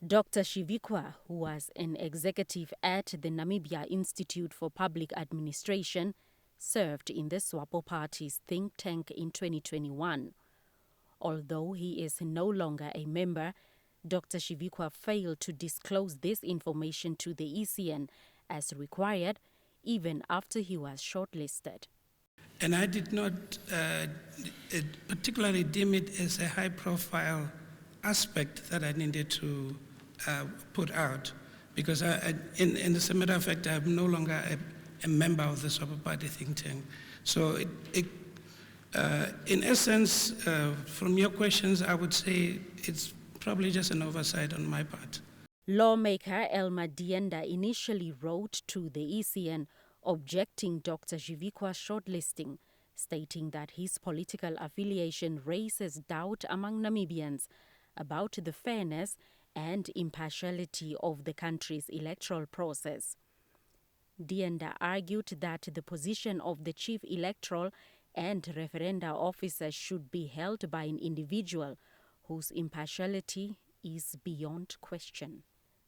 Dr. Tjivikua, who was an executive at the Namibia Institute for Public Administration, served in the SWAPO Party's think tank in 2021. Although he is no longer a member, Dr. Tjivikua failed to disclose this information to the ECN as required, even after he was shortlisted. And I did not particularly deem it as a high-profile aspect that I needed to put out, because in as a matter of fact, I'm no longer a member of the SWAPO Party think tank. So in essence, from your questions, I would say it's probably just an oversight on my part. Lawmaker Elma Dienda initially wrote to the ECN objecting Dr. Tjivikua's shortlisting, stating that his political affiliation raises doubt among Namibians about the fairness and impartiality of the country's electoral process. Dienda argued that the position of the chief electoral and referenda officer should be held by an individual whose impartiality is beyond question.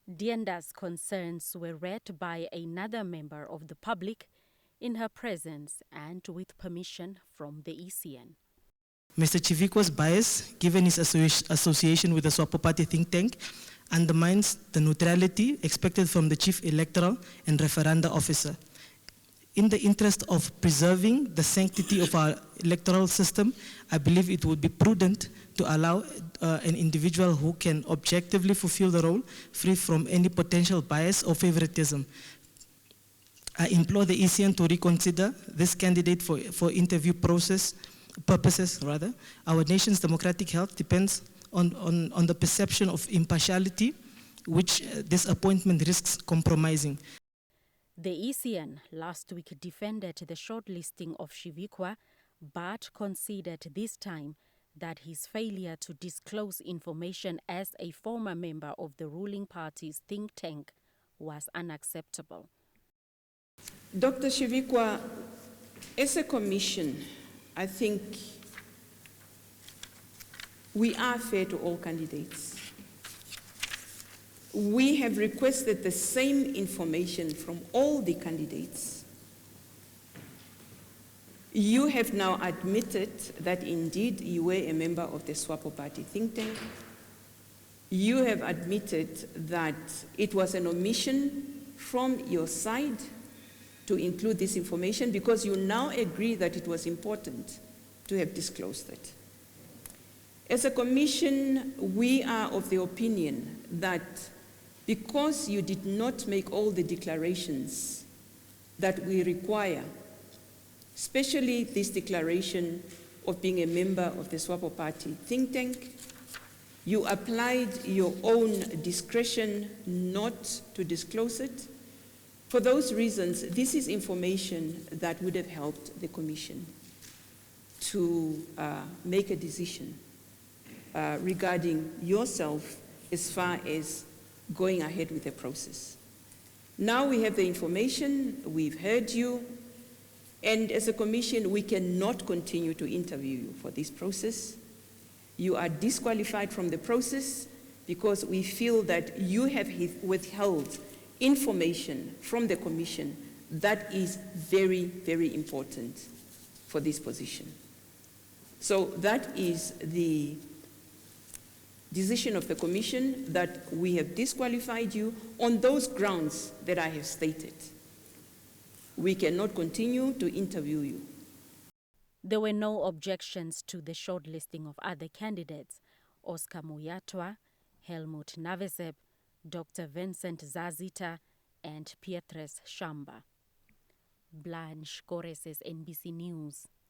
Dienda's concerns were read by another member of the public in her presence and with permission from the ECN. Mr. Tjivikua's bias, given his association with the SWAPO Party think tank, undermines the neutrality expected from the chief electoral and referenda officer. In the interest of preserving the sanctity of our electoral system, I believe it would be prudent to allow an individual who can objectively fulfill the role free from any potential bias or favoritism. I implore the ECN to reconsider this candidate for interview purposes. Our nation's democratic health depends on the perception of impartiality, which this appointment risks compromising. The ECN last week defended the shortlisting of Tjivikua, but conceded this time that his failure to disclose information as a former member of the ruling party's think tank was unacceptable. Dr. Tjivikua, as a commission, I think we are fair to all candidates. We have requested the same information from all the candidates. You have now admitted that indeed you were a member of the SWAPO Party think tank. You have admitted that it was an omission from your side to include this information because you now agree that it was important to have disclosed it. As a commission, we are of the opinion that because you did not make all the declarations that we require, especially this declaration of being a member of the SWAPO Party think tank, you applied your own discretion not to disclose it. For those reasons, this is information that would have helped the Commission to make a decision regarding yourself as far as going ahead with the process. Now we have the information, we've heard you, and as a Commission, we cannot continue to interview you for this process. You are disqualified from the process because we feel that you have withheld information from the Commission that is very, very important for this position. So that is the decision of the Commission, that we have disqualified you on those grounds that I have stated. We cannot continue to interview you. There were no objections to the shortlisting of other candidates: Oscar Muyatwa, Helmut Navesep, Dr. Vincent Zazita, and Pietres Shamba. Blanche Goreses, NBC News.